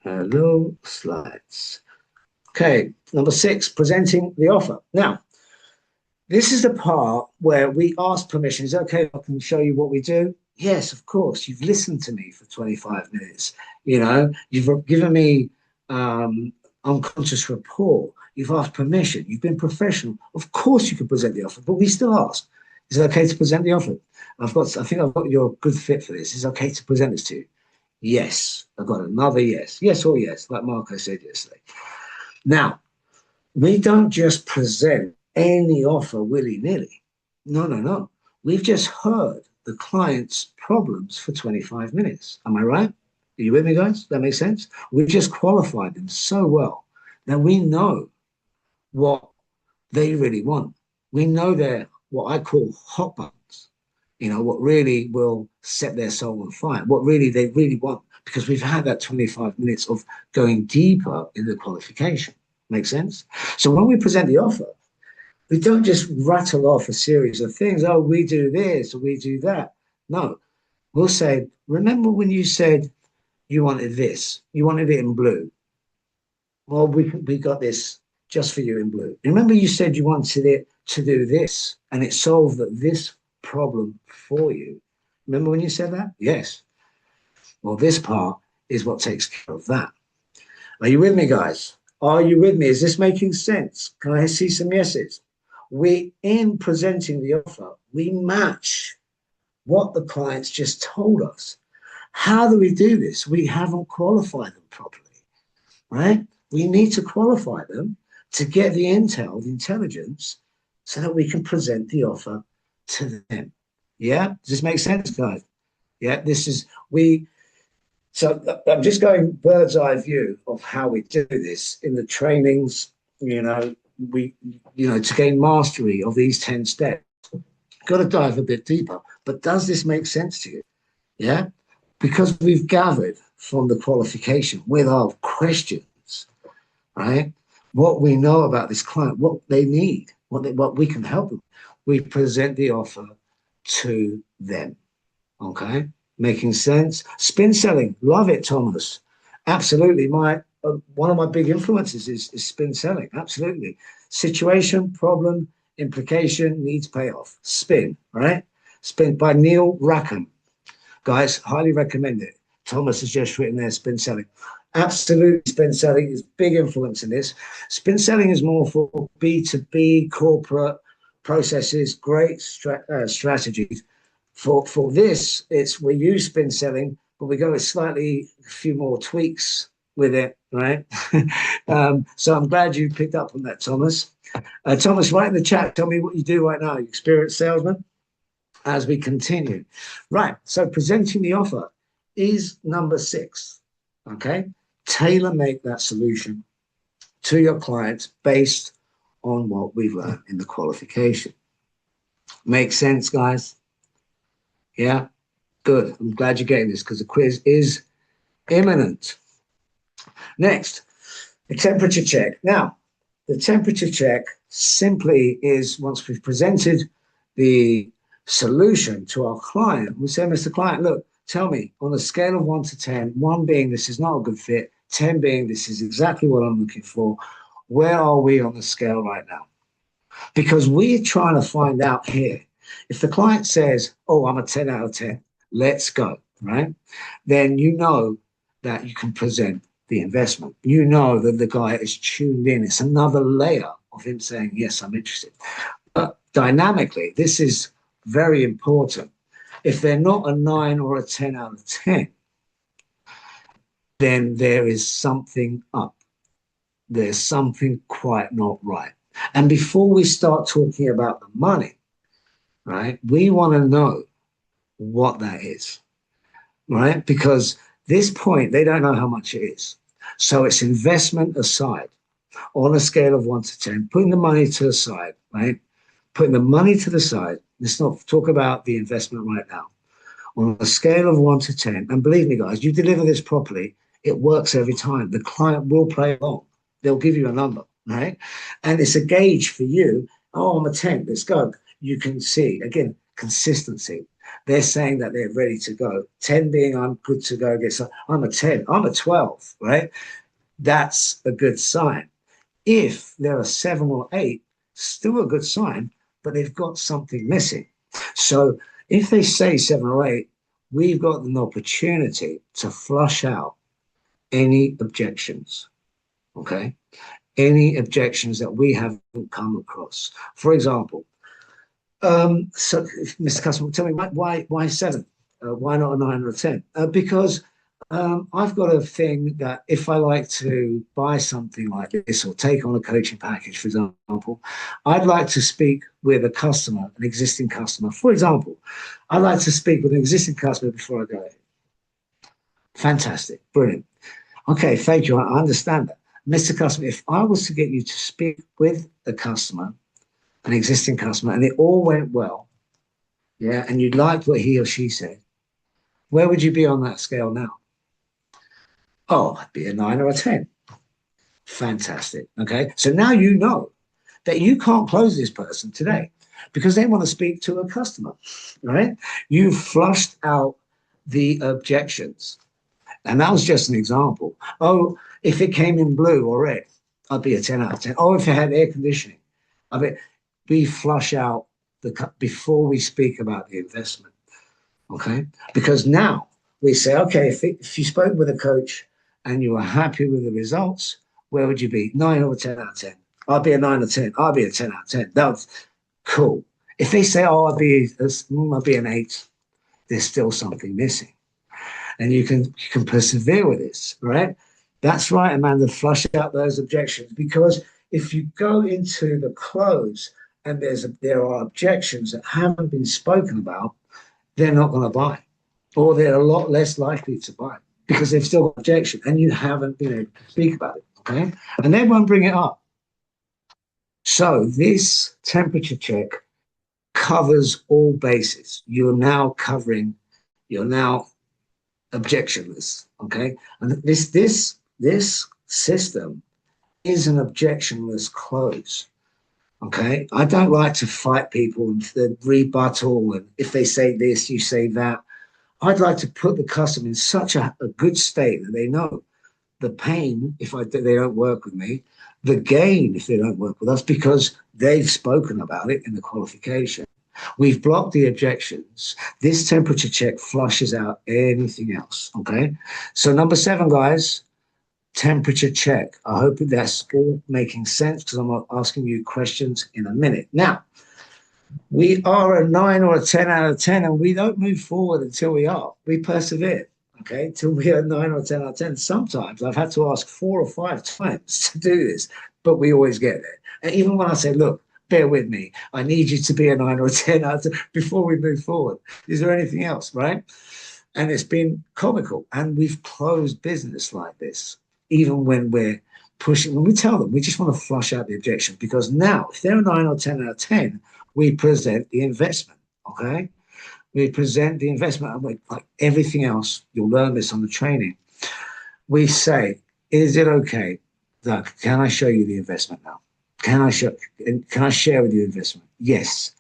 Hello, slides. Okay, number 6, presenting the offer. Now, this is the part where we ask permission. Is it okay if I can show you what we do? Yes, of course. You've listened to me for 25 minutes. You've given me unconscious rapport. You've asked permission. You've been professional. Of course you can present the offer, but we still ask, is it okay to present the offer? I think I've got your good fit for this. Is it okay to present this to you? Yes. I've got another yes. Yes or yes, like Marco said yesterday. Now, we don't just present any offer willy-nilly. No, no, no. We've just heard the client's problems for 25 minutes. Am I right? Are you with me, guys? That makes sense? We've just qualified them so well that we know what they really want. We know they're what I call hot buttons, what really will set their soul on fire, what really they really want, because we've had that 25 minutes of going deeper in the qualification. Make sense? So when we present the offer, we don't just rattle off a series of things. Oh, we do this or we do that. No, we'll say, remember when you said you wanted this, you wanted it in blue. Well, we got this just for you in blue. Remember you said you wanted it to do this and it solved this problem for you. Remember when you said that? Yes. Well, this part is what takes care of that. Are you with me, guys? Are you with me? Is this making sense? Can I see some yeses? In presenting the offer, we match what the clients just told us. How do we do this? We haven't qualified them properly, right? We need to qualify them to get the intel, the intelligence, so that we can present the offer to them. Yeah? Does this make sense, guys? Yeah, so I'm just going bird's eye view of how we do this in the trainings, to gain mastery of these 10 steps. Got to dive a bit deeper. But does this make sense to you? Yeah? Because we've gathered from the qualification with our questions, right? What we know about this client, what they need, what we can help them. We present the offer to them. Okay? Making sense? Spin selling, love it, Thomas. Absolutely. One of my big influences is spin selling. Absolutely. Situation, problem, implication, needs payoff. Spin, right? Spin by Neil Rackham. Guys, highly recommend it. Thomas has just written there, spin selling. Absolutely, spin selling is big influence in this. Spin selling is more for B2B, corporate processes, great strategies. For this, we use spin selling, but we go with a few more tweaks with it, right? So I'm glad you picked up on that, Thomas. Thomas, write in the chat, tell me what you do right now. You experienced salesman? As we continue. Right, so presenting the offer is number 6, okay? Tailor-make that solution to your clients based on what we've learned in the qualification. Make sense, guys? Yeah, good. I'm glad you're getting this because the quiz is imminent. Next, the temperature check. Now, the temperature check simply is once we've presented the solution to our client, we say, Mr. Client, look, tell me on a scale of 1 to 10, 1 being this is not a good fit, 10 being this is exactly what I'm looking for, where are we on the scale right now? Because we're trying to find out here, if the client says, oh, I'm a 10 out of 10, let's go, right? Then you know that you can present the investment. You know that the guy is tuned in. It's another layer of him saying, yes, I'm interested. But dynamically, this is very important. If they're not a 9 or a 10 out of 10, then there is something up. There's something quite not right. And before we start talking about the money, right, we want to know what that is, right? Because this point, they don't know how much it is. So it's investment aside on a scale of 1 to 10, putting the money to the side, right? Putting the money to the side. Let's not talk about the investment right now. On a scale of 1 to 10, and believe me, guys, you deliver this properly, it works every time. The client will play along. They'll give you a number, right? And it's a gauge for you. Oh, I'm a 10. Let's go. You can see, again, consistency. They're saying that they're ready to go. 10 being I'm good to go. I'm a 10, I'm a 12, right? That's a good sign. If they're a 7 or 8, still a good sign, but they've got something missing. So if they say 7 or 8, we've got an opportunity to flush out any objections, okay? Any objections that we haven't come across. For example, so Mr. Customer, tell me why 7? Why not a 9 or a 10? Because I've got a thing that if I like to buy something like this or take on a coaching package, for example, I'd like to speak with a customer, an existing customer. For example, I'd like to speak with an existing customer before I go. Fantastic, brilliant. Okay, thank you. I understand that. Mr. Customer, if I was to get you to speak with a customer, an existing customer, and it all went well, yeah, and you liked what he or she said, where would you be on that scale now? Oh, I'd be a 9 or a 10. Fantastic. Okay. So now you know that you can't close this person today because they want to speak to a customer, right? You've flushed out the objections. And that was just an example. Oh, if it came in blue or red, I'd be a 10 out of 10. Oh, if it had air conditioning, I mean, we flush out before we speak about the investment. Okay. Because now we say, okay, if you spoke with a coach and you were happy with the results, where would you be? 9 or 10 out of 10. I'd be a 9 or 10. I'd be a 10 out of 10. That's cool. If they say, oh, I'd be an 8, there's still something missing. And you can persevere with this, right? That's right, Amanda, flush out those objections, because if you go into the close and there are objections that haven't been spoken about, they're not going to buy, or they're a lot less likely to buy because they've still got objection and you haven't been able to speak about it, okay? And they won't bring it up. So this temperature check covers all bases. You're now objectionless, okay? And this system is an objectionless close. Okay, I don't like to fight people and rebuttal, and if they say this, you say that. I'd like to put the customer in such a good state that they know the pain if they don't work with me, the gain if they don't work with us, because they've spoken about it in the qualification. We've blocked the objections. This temperature check flushes out anything else. Okay, so number 7, guys. Temperature check. I hope that's all making sense because I'm asking you questions in a minute. Now, we are a 9 or a 10 out of 10, and we don't move forward until we are. We persevere, okay, till we are 9 or 10 out of 10. Sometimes I've had to ask 4 or 5 times to do this, but we always get there. And even when I say, look, bear with me, I need you to be a 9 or a 10 out of 10 before we move forward. Is there anything else, right? And it's been comical, and we've closed business like this. Even when we're pushing, when we tell them, we just want to flush out the objection, because now if they're a 9 or 10 out of 10, we present the investment, okay? We present the investment, and like everything else, you'll learn this on the training. We say, is it okay, Doug, can I show you the investment now? Can I share with you investment? Yes.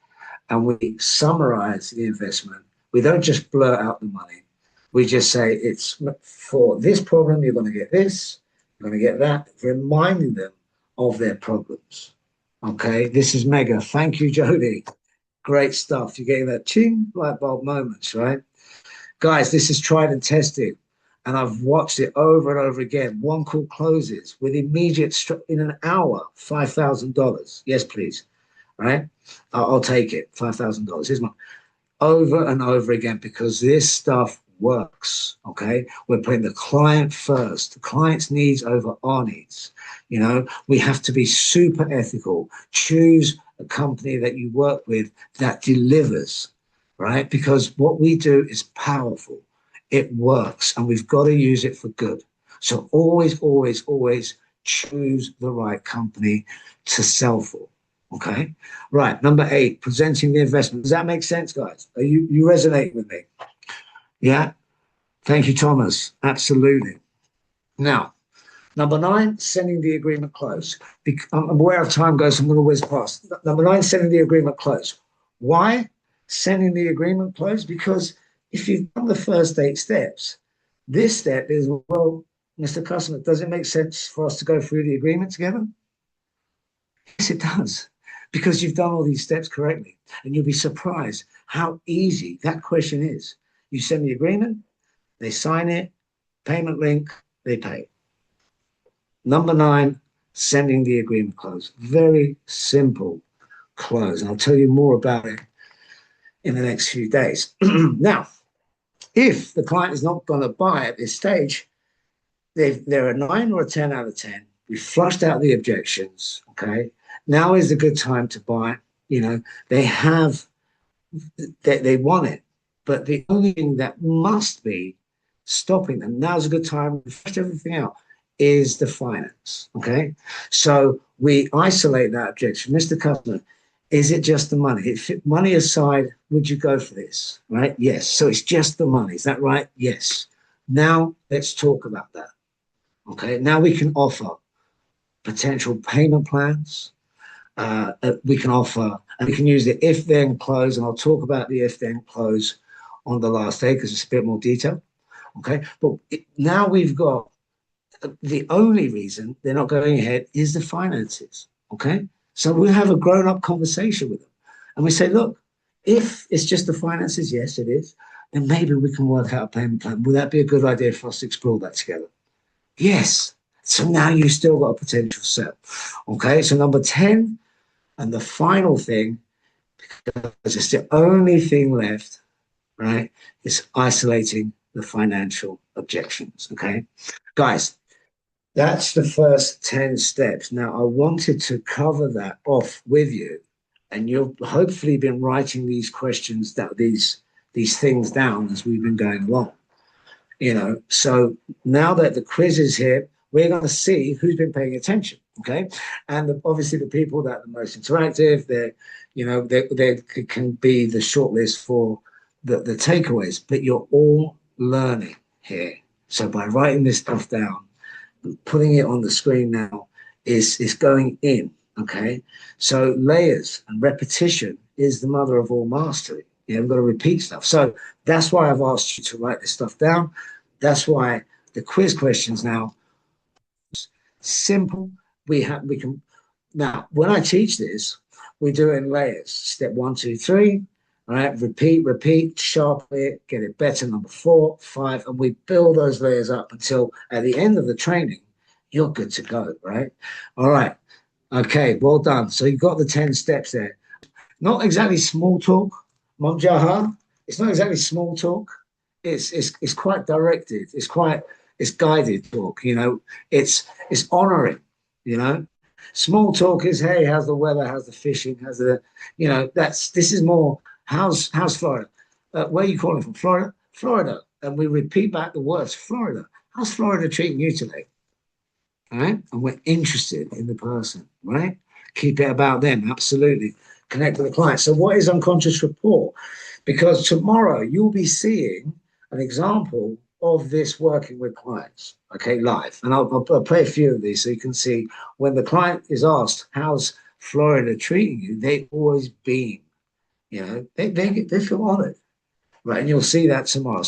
And we summarize the investment. We don't just blurt out the money. We just say it's for this problem, you're going to get this, you're going to get that, reminding them of their problems. Okay, this is mega. Thank you, Jody. Great stuff. You're getting that ching light bulb moments, right? Guys, this is tried and tested, and I've watched it over and over again. One call closes with immediate, in an hour, $5,000. Yes, please. Right? I'll take it. $5,000. Here's my over and over again, because this stuff works. Okay, we're putting the client first, the client's needs over our needs. You know, we have to be super ethical. Choose a company that you work with that delivers, right? Because what we do is powerful. It works, and we've got to use it for good. So always, always, always choose the right company to sell for. Okay, right. Number 8, presenting the investment. Does that make sense, guys? Are you resonating with me? Yeah. Thank you, Thomas. Absolutely. Now, number 9, sending the agreement close. I'm aware of time, guys. I'm going to whiz past. Number 9, sending the agreement close. Why? sending the agreement close, because if you've done the first 8 steps, this step is, well, Mr. Customer, does it make sense for us to go through the agreement together? Yes, it does, because you've done all these steps correctly. And you'll be surprised how easy that question is. You send the agreement, they sign it, payment link, they pay. Number 9, sending the agreement close. Very simple close. And I'll tell you more about it in the next few days. Now, if the client is not going to buy at this stage, they're a 9 or a 10 out of 10. We flushed out the objections. Okay. Now is a good time to buy. You know, they want it. But the only thing that must be stopping them, now's a good time to flush everything out, is the finance. Okay. So we isolate that objection. Mr. Customer, is it just the money? If money aside, would you go for this? Right? Yes. So it's just the money. Is that right? Yes. Now let's talk about that. Okay. Now we can offer potential payment plans. We can offer, and we can use the if then close, and I'll talk about the if then close on the last day because it's a bit more detail. Okay. But now we've got the only reason they're not going ahead is the finances. Okay. So we'll have a grown up conversation with them. And we say, look, if it's just the finances, yes, it is, then maybe we can work out a payment plan. Would that be a good idea for us to explore that together? Yes. So now you've still got a potential sale. Okay. So number 10, and the final thing, because it's the only thing left, right, is isolating the financial objections. Okay. Guys, that's the first 10 steps. Now, I wanted to cover that off with you, and you've hopefully been writing these questions, these things down as we've been going along. You know, so now that the quiz is here, we're going to see who's been paying attention. Okay. And obviously the people that are the most interactive, they can be the shortlist for the takeaways, but you're all learning here. So by writing this stuff down, putting it on the screen now is going in. Okay. So layers and repetition is the mother of all mastery. We've got to repeat stuff. So that's why I've asked you to write this stuff down. That's why the quiz questions now, simple. We can, now when I teach this, we do it in layers. Step 1, 2, 3. All right, repeat, sharpen it, get it better. Number 4, 5, and we build those layers up until at the end of the training, you're good to go, right? All right. Okay, well done. So you've got the 10 steps there. Not exactly small talk, Momjaha. It's not exactly small talk. It's quite directed. It's guided talk. It's honoring. Small talk is, hey, how's the weather? How's the fishing? How's the, this is more, how's Florida? Where are you calling from? Florida? Florida. And we repeat back the words, Florida. How's Florida treating you today? All right. And we're interested in the person, right? Keep it about them. Absolutely. Connect with the client. So what is unconscious rapport? Because tomorrow you'll be seeing an example of this working with clients, okay, live. And I'll play a few of these so you can see when the client is asked, how's Florida treating you? They always beam, they feel honored, right? And you'll see that tomorrow.